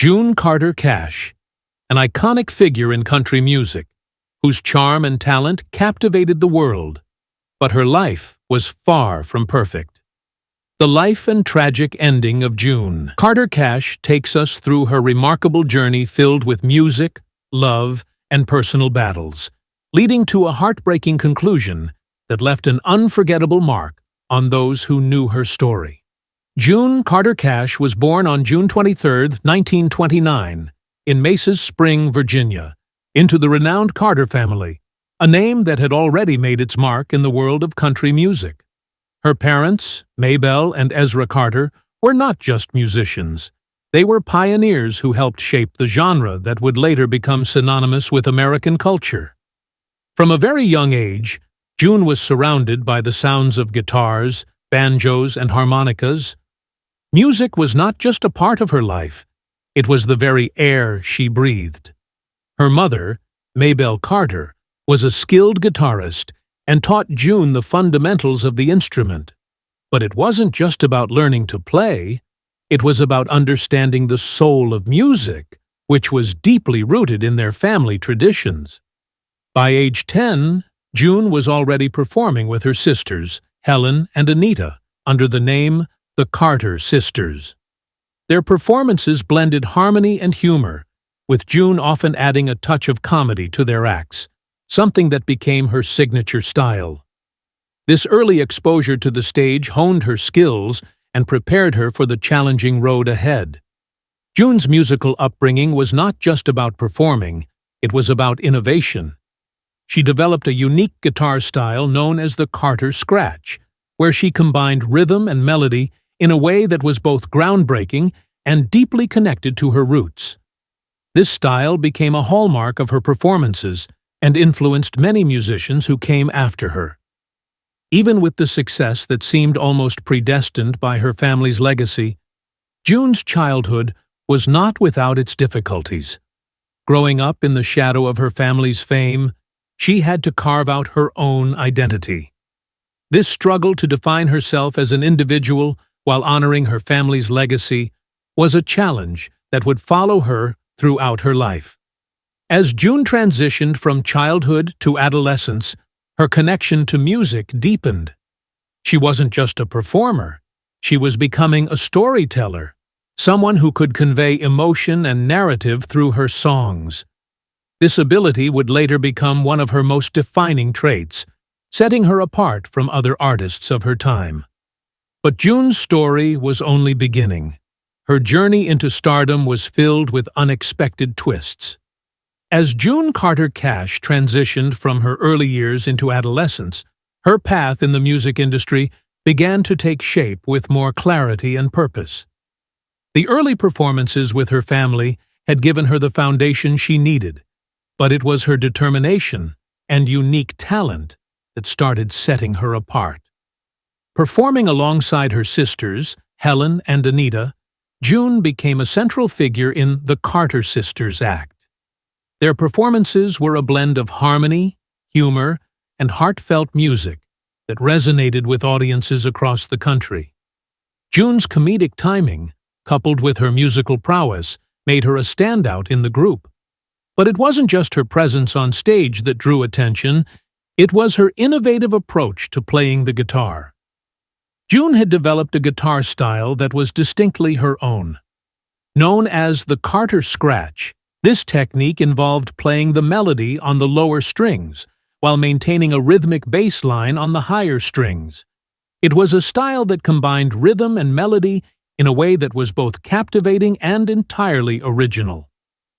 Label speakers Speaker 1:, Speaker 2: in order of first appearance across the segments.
Speaker 1: June Carter Cash, an iconic figure in country music, whose charm and talent captivated the world. But her life was far from perfect. The life and tragic ending of June Carter Cash takes us through her remarkable journey filled with music, love, and personal battles, leading to a heartbreaking conclusion that left an unforgettable mark on those who knew her story. June Carter Cash was born on June 23, 1929, in Maces Spring, Virginia, into the renowned Carter family, a name that had already made its mark in the world of country music. Her parents, Maybelle and Ezra Carter, were not just musicians. They were pioneers who helped shape the genre that would later become synonymous with American culture. From a very young age, June was surrounded by the sounds of guitars, banjos, and harmonicas. Music was not just a part of her life, it was the very air she breathed. Her mother, Maybelle Carter, was a skilled guitarist and taught June the fundamentals of the instrument. But it wasn't just about learning to play, it was about understanding the soul of music, which was deeply rooted in their family traditions. By age 10, June was already performing with her sisters, Helen and Anita, under the name the Carter Sisters. Their performances blended harmony and humor, with June often adding a touch of comedy to their acts, something that became her signature style. This early exposure to the stage honed her skills and prepared her for the challenging road ahead. June's musical upbringing was not just about performing, it was about innovation. She developed a unique guitar style known as the Carter Scratch, where she combined rhythm and melody in a way that was both groundbreaking and deeply connected to her roots. This style became a hallmark of her performances and influenced many musicians who came after her. Even with the success that seemed almost predestined by her family's legacy, June's childhood was not without its difficulties. Growing up in the shadow of her family's fame, she had to carve out her own identity. This struggle to define herself as an individual while honoring her family's legacy was a challenge that would follow her throughout her life. As June transitioned from childhood to adolescence, her connection to music deepened. She wasn't just a performer, she was becoming a storyteller, someone who could convey emotion and narrative through her songs. This ability would later become one of her most defining traits, setting her apart from other artists of her time. But June's story was only beginning. Her journey into stardom was filled with unexpected twists. As June Carter Cash transitioned from her early years into adolescence, her path in the music industry began to take shape with more clarity and purpose. The early performances with her family had given her the foundation she needed, but it was her determination and unique talent that started setting her apart. Performing alongside her sisters, Helen and Anita, June became a central figure in the Carter Sisters act. Their performances were a blend of harmony, humor, and heartfelt music that resonated with audiences across the country. June's comedic timing, coupled with her musical prowess, made her a standout in the group. But it wasn't just her presence on stage that drew attention, it was her innovative approach to playing the guitar. June had developed a guitar style that was distinctly her own. Known as the Carter Scratch, this technique involved playing the melody on the lower strings, while maintaining a rhythmic bass line on the higher strings. It was a style that combined rhythm and melody in a way that was both captivating and entirely original.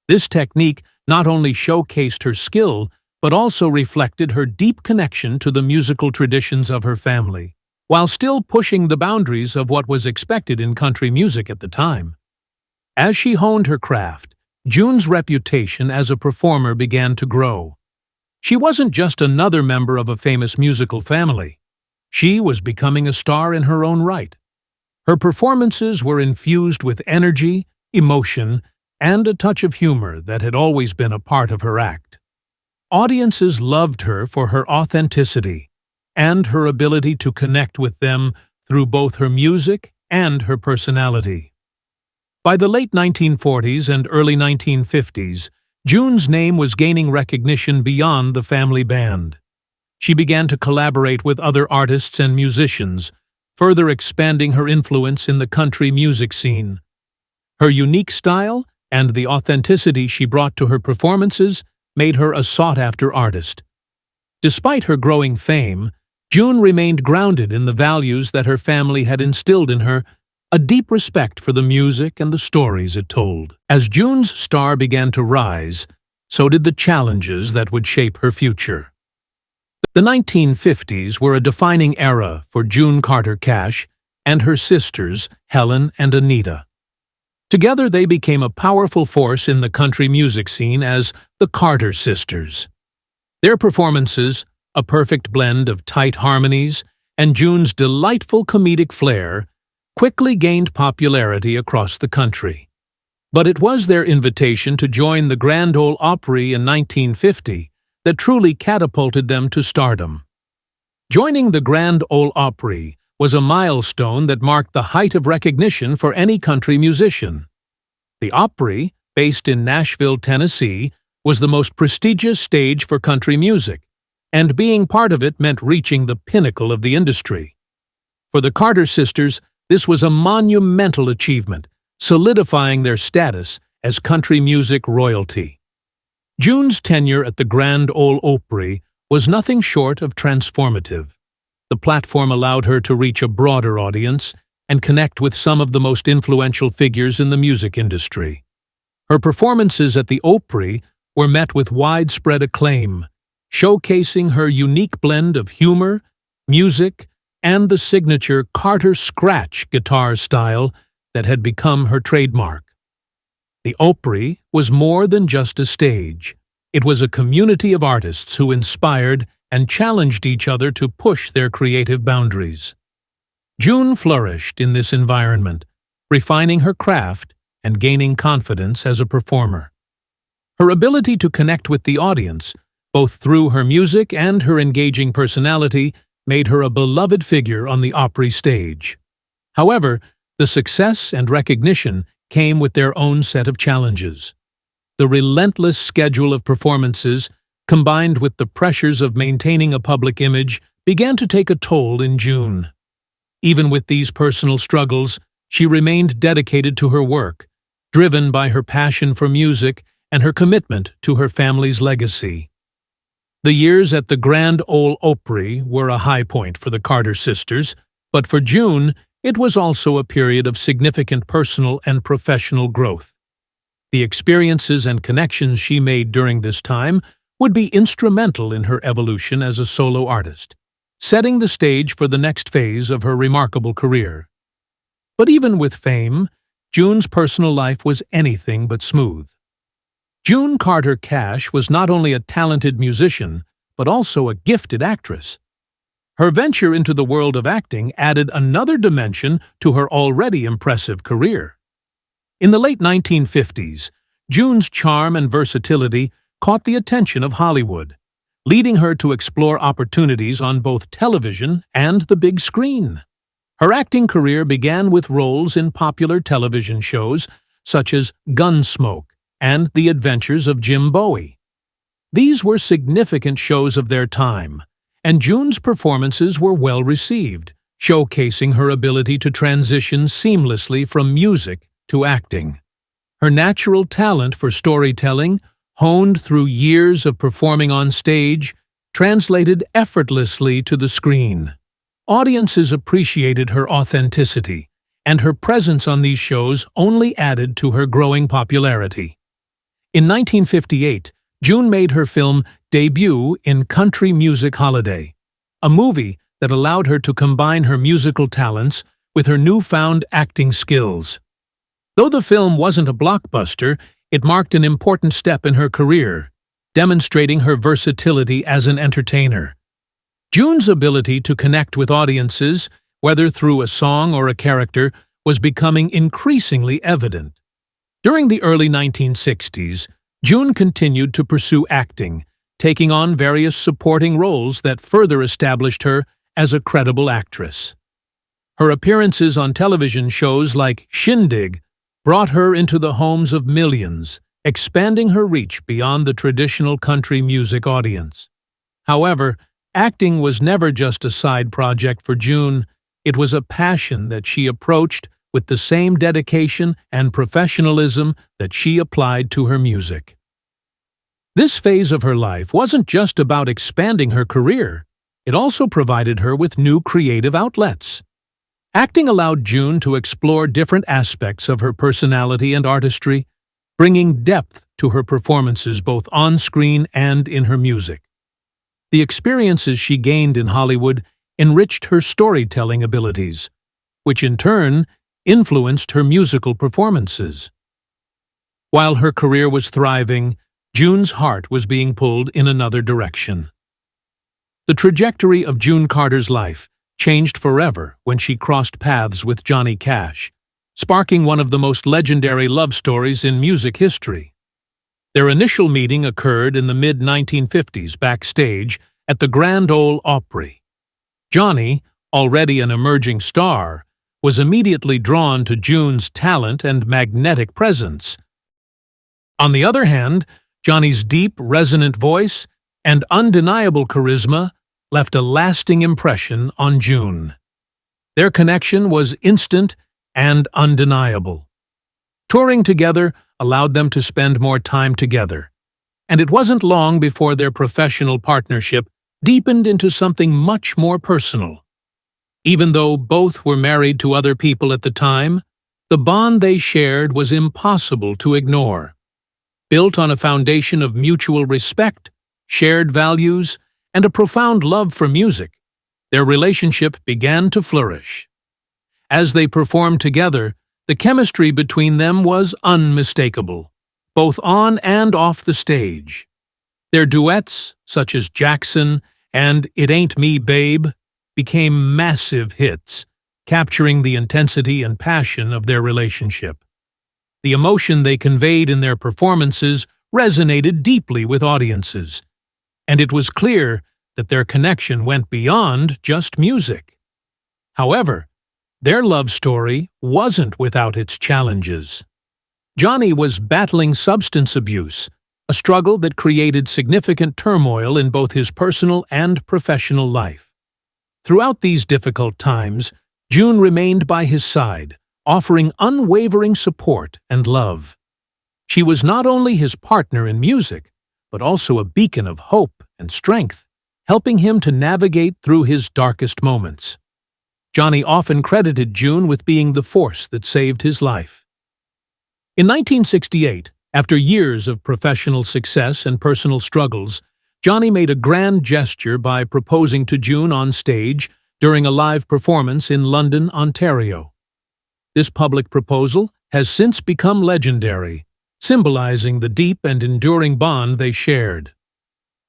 Speaker 1: This technique not only showcased her skill, but also reflected her deep connection to the musical traditions of her family, while still pushing the boundaries of what was expected in country music at the time. As she honed her craft, June's reputation as a performer began to grow. She wasn't just another member of a famous musical family. She was becoming a star in her own right. Her performances were infused with energy, emotion, and a touch of humor that had always been a part of her act. Audiences loved her for her authenticity and her ability to connect with them through both her music and her personality. By the late 1940s and early 1950s, June's name was gaining recognition beyond the family band. She began to collaborate with other artists and musicians, further expanding her influence in the country music scene. Her unique style and the authenticity she brought to her performances made her a sought-after artist. Despite her growing fame, June remained grounded in the values that her family had instilled in her, a deep respect for the music and the stories it told. As June's star began to rise, so did the challenges that would shape her future. The 1950s were a defining era for June Carter Cash and her sisters, Helen and Anita. Together they became a powerful force in the country music scene as the Carter Sisters. Their performances, a perfect blend of tight harmonies and June's delightful comedic flair, quickly gained popularity across the country. But it was their invitation to join the Grand Ole Opry in 1950 that truly catapulted them to stardom. Joining the Grand Ole Opry was a milestone that marked the height of recognition for any country musician. The Opry, based in Nashville, Tennessee, was the most prestigious stage for country music, and being part of it meant reaching the pinnacle of the industry. For the Carter sisters, this was a monumental achievement, solidifying their status as country music royalty. June's tenure at the Grand Ole Opry was nothing short of transformative. The platform allowed her to reach a broader audience and connect with some of the most influential figures in the music industry. Her performances at the Opry were met with widespread acclaim, showcasing her unique blend of humor, music, and the signature Carter scratch guitar style that had become her trademark. The Opry was more than just a stage. It was a community of artists who inspired and challenged each other to push their creative boundaries. June flourished in this environment, refining her craft and gaining confidence as a performer. Her ability to connect with the audience, both through her music and her engaging personality, made her a beloved figure on the Opry stage. However, the success and recognition came with their own set of challenges. The relentless schedule of performances, combined with the pressures of maintaining a public image, began to take a toll in June. Even with these personal struggles, she remained dedicated to her work, driven by her passion for music and her commitment to her family's legacy. The years at the Grand Ole Opry were a high point for the Carter sisters, but for June, it was also a period of significant personal and professional growth. The experiences and connections she made during this time would be instrumental in her evolution as a solo artist, setting the stage for the next phase of her remarkable career. But even with fame, June's personal life was anything but smooth. June Carter Cash was not only a talented musician, but also a gifted actress. Her venture into the world of acting added another dimension to her already impressive career. In the late 1950s, June's charm and versatility caught the attention of Hollywood, leading her to explore opportunities on both television and the big screen. Her acting career began with roles in popular television shows such as Gunsmoke and The Adventures of Jim Bowie. These were significant shows of their time, and June's performances were well received, showcasing her ability to transition seamlessly from music to acting. Her natural talent for storytelling, honed through years of performing on stage, translated effortlessly to the screen. Audiences appreciated her authenticity, and her presence on these shows only added to her growing popularity. In 1958, June made her film debut in Country Music Holiday, a movie that allowed her to combine her musical talents with her newfound acting skills. Though the film wasn't a blockbuster, it marked an important step in her career, demonstrating her versatility as an entertainer. June's ability to connect with audiences, whether through a song or a character, was becoming increasingly evident. During the early 1960s, June continued to pursue acting, taking on various supporting roles that further established her as a credible actress. Her appearances on television shows like Shindig brought her into the homes of millions, expanding her reach beyond the traditional country music audience. However, acting was never just a side project for June. It was a passion that she approached with the same dedication and professionalism that she applied to her music. This phase of her life wasn't just about expanding her career, it also provided her with new creative outlets. Acting allowed June to explore different aspects of her personality and artistry, bringing depth to her performances both on-screen and in her music. The experiences she gained in Hollywood enriched her storytelling abilities, which in turn influenced her musical performances. While her career was thriving, June's heart was being pulled in another direction. The trajectory of June Carter's life changed forever when she crossed paths with Johnny Cash, sparking one of the most legendary love stories in music history. Their initial meeting occurred in the mid-1950s backstage at the Grand Ole Opry. Johnny, already an emerging star, was immediately drawn to June's talent and magnetic presence. On the other hand, Johnny's deep, resonant voice and undeniable charisma left a lasting impression on June. Their connection was instant and undeniable. Touring together allowed them to spend more time together, and it wasn't long before their professional partnership deepened into something much more personal. Even though both were married to other people at the time, the bond they shared was impossible to ignore. Built on a foundation of mutual respect, shared values, and a profound love for music, their relationship began to flourish. As they performed together, the chemistry between them was unmistakable, both on and off the stage. Their duets, such as Jackson and It Ain't Me, Babe, became massive hits, capturing the intensity and passion of their relationship. The emotion they conveyed in their performances resonated deeply with audiences, and it was clear that their connection went beyond just music. However, their love story wasn't without its challenges. Johnny was battling substance abuse, a struggle that created significant turmoil in both his personal and professional life. Throughout these difficult times, June remained by his side, offering unwavering support and love. She was not only his partner in music, but also a beacon of hope and strength, helping him to navigate through his darkest moments. Johnny often credited June with being the force that saved his life. In 1968, after years of professional success and personal struggles, Johnny made a grand gesture by proposing to June on stage during a live performance in London, Ontario. This public proposal has since become legendary, symbolizing the deep and enduring bond they shared.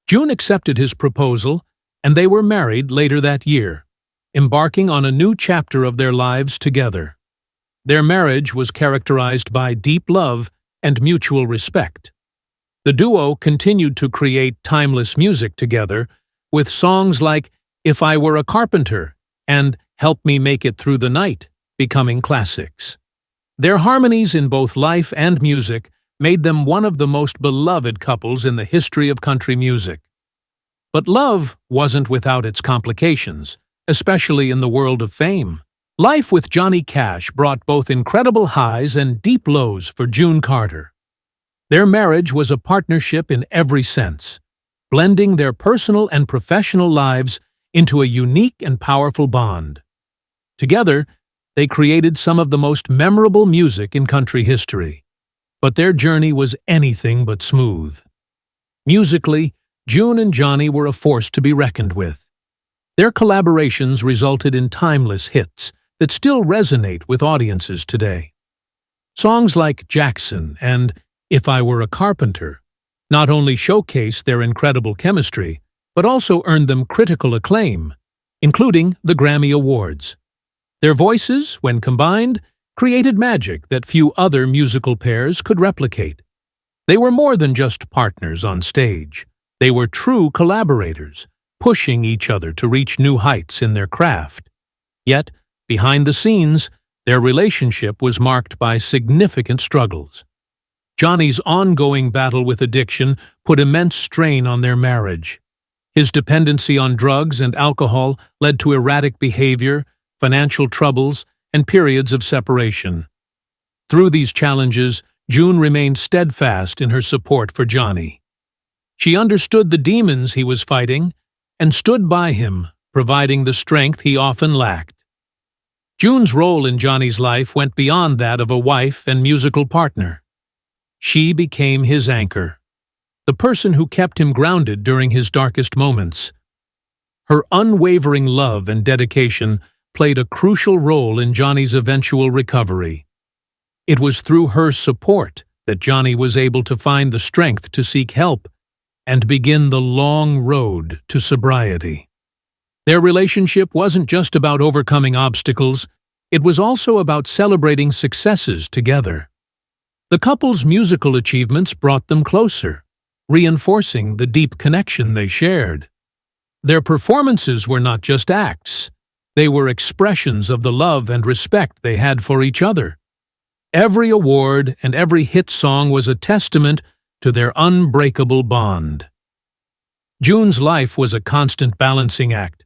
Speaker 1: June accepted his proposal, and they were married later that year, embarking on a new chapter of their lives together. Their marriage was characterized by deep love and mutual respect. The duo continued to create timeless music together, with songs like If I Were a Carpenter and Help Me Make It Through the Night becoming classics. Their harmonies in both life and music made them one of the most beloved couples in the history of country music. But love wasn't without its complications, especially in the world of fame. Life with Johnny Cash brought both incredible highs and deep lows for June Carter. Their marriage was a partnership in every sense, blending their personal and professional lives into a unique and powerful bond. Together, they created some of the most memorable music in country history, but their journey was anything but smooth. Musically, June and Johnny were a force to be reckoned with. Their collaborations resulted in timeless hits that still resonate with audiences today. Songs like Jackson and If I Were a Carpenter not only showcase their incredible chemistry, but also earned them critical acclaim, including the Grammy Awards. Their voices, when combined, created magic that few other musical pairs could replicate. They were more than just partners on stage. They were true collaborators, pushing each other to reach new heights in their craft. Yet, behind the scenes, Their relationship was marked by significant struggles. Johnny's ongoing battle with addiction put immense strain on their marriage. His dependency on drugs and alcohol led to erratic behavior, financial troubles, and periods of separation. Through these challenges, June remained steadfast in her support for Johnny. She understood the demons he was fighting and stood by him, providing the strength he often lacked. June's role in Johnny's life went beyond that of a wife and musical partner. She became his anchor, the person who kept him grounded during his darkest moments. Her unwavering love and dedication played a crucial role in Johnny's eventual recovery. It was through her support that Johnny was able to find the strength to seek help and begin the long road to sobriety. Their relationship wasn't just about overcoming obstacles, it was also about celebrating successes together. The couple's musical achievements brought them closer, reinforcing the deep connection they shared. Their performances were not just acts, they were expressions of the love and respect they had for each other. Every award and every hit song was a testament to their unbreakable bond. June's life was a constant balancing act,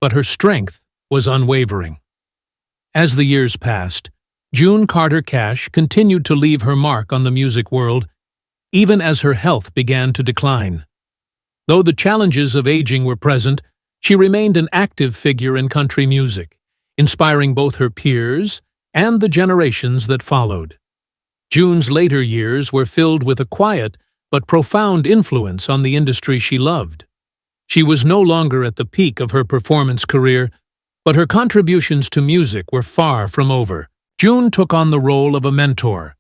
Speaker 1: but her strength was unwavering. As the years passed, June Carter Cash continued to leave her mark on the music world, even as her health began to decline. Though the challenges of aging were present, she remained an active figure in country music, inspiring both her peers and the generations that followed. June's later years were filled with a quiet but profound influence on the industry she loved. She was no longer at the peak of her performance career, but her contributions to music were far from over. June took on the role of a mentor,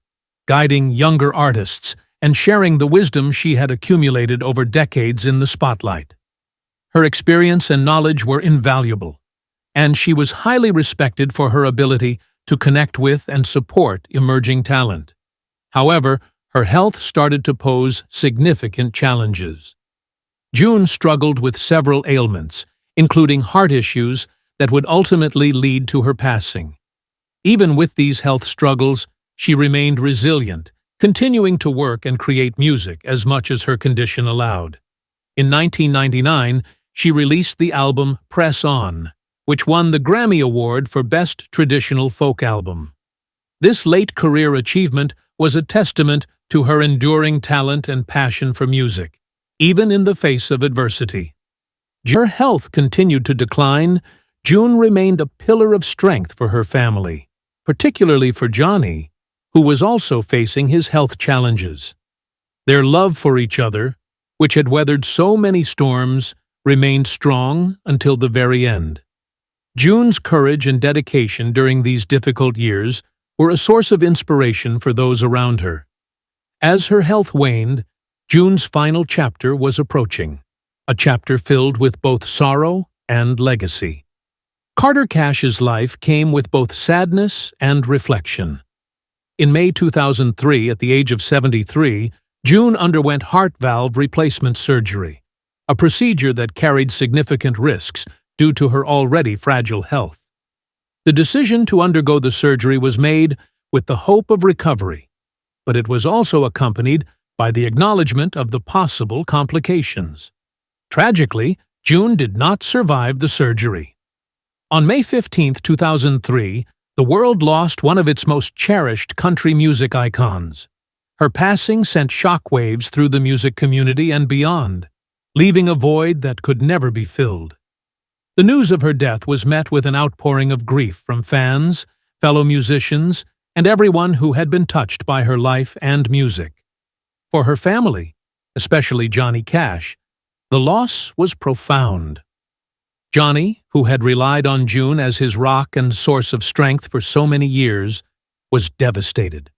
Speaker 1: guiding younger artists and sharing the wisdom she had accumulated over decades in the spotlight. Her experience and knowledge were invaluable, and she was highly respected for her ability to connect with and support emerging talent. However, her health started to pose significant challenges. June struggled with several ailments, including heart issues that would ultimately lead to her passing. Even with these health struggles, she remained resilient, continuing to work and create music as much as her condition allowed. In 1999, she released the album Press On, which won the Grammy Award for Best Traditional Folk Album. This late career achievement was a testament to her enduring talent and passion for music, even in the face of adversity. Her health continued to decline. June remained a pillar of strength for her family, particularly for Johnny, who was also facing his health challenges. Their love for each other, which had weathered so many storms, remained strong until the very end. June's courage and dedication during these difficult years were a source of inspiration for those around her. As her health waned, June's final chapter was approaching, a chapter filled with both sorrow and legacy. Carter Cash's life came with both sadness and reflection. In May 2003, at the age of 73, June underwent heart valve replacement surgery, a procedure that carried significant risks due to her already fragile health. The decision to undergo the surgery was made with the hope of recovery, but it was also accompanied by the acknowledgement of the possible complications. Tragically, June did not survive the surgery. On May 15, 2003, the world lost one of its most cherished country music icons. Her passing sent shockwaves through the music community and beyond, leaving a void that could never be filled. The news of her death was met with an outpouring of grief from fans, fellow musicians, and everyone who had been touched by her life and music. For her family, especially Johnny Cash, the loss was profound. Johnny, who had relied on June as his rock and source of strength for so many years, was devastated.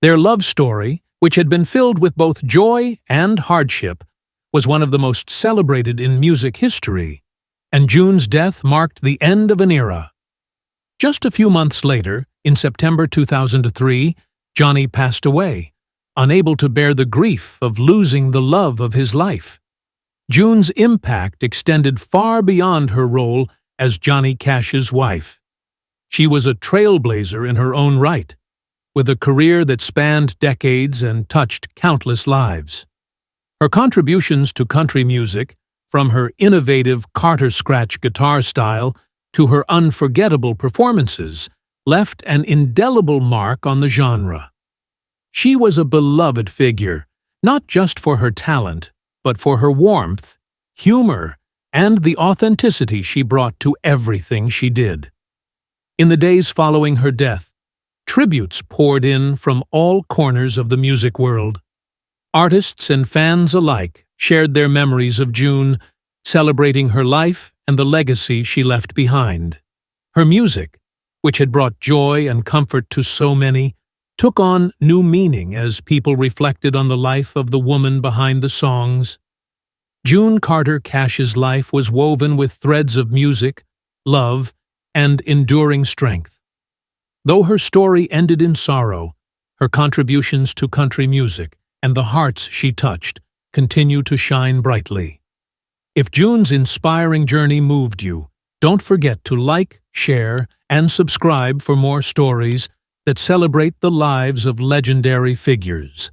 Speaker 1: Their love story, which had been filled with both joy and hardship, was one of the most celebrated in music history, and June's death marked the end of an era. Just a few months later, in September 2003, Johnny passed away, unable to bear the grief of losing the love of his life. June's impact extended far beyond her role as Johnny Cash's wife. She was a trailblazer in her own right, with a career that spanned decades and touched countless lives. Her contributions to country music, from her innovative Carter-scratch guitar style to her unforgettable performances, left an indelible mark on the genre. She was a beloved figure, not just for her talent, but for her warmth, humor, and the authenticity she brought to everything she did. In the days following her death, tributes poured in from all corners of the music world. Artists and fans alike shared their memories of June, celebrating her life and the legacy she left behind. Her music, which had brought joy and comfort to so many, took on new meaning as people reflected on the life of the woman behind the songs. June Carter Cash's life was woven with threads of music, love, and enduring strength. Though her story ended in sorrow, her contributions to country music and the hearts she touched continue to shine brightly. If June's inspiring journey moved you, don't forget to like, share, and subscribe for more stories that celebrate the lives of legendary figures.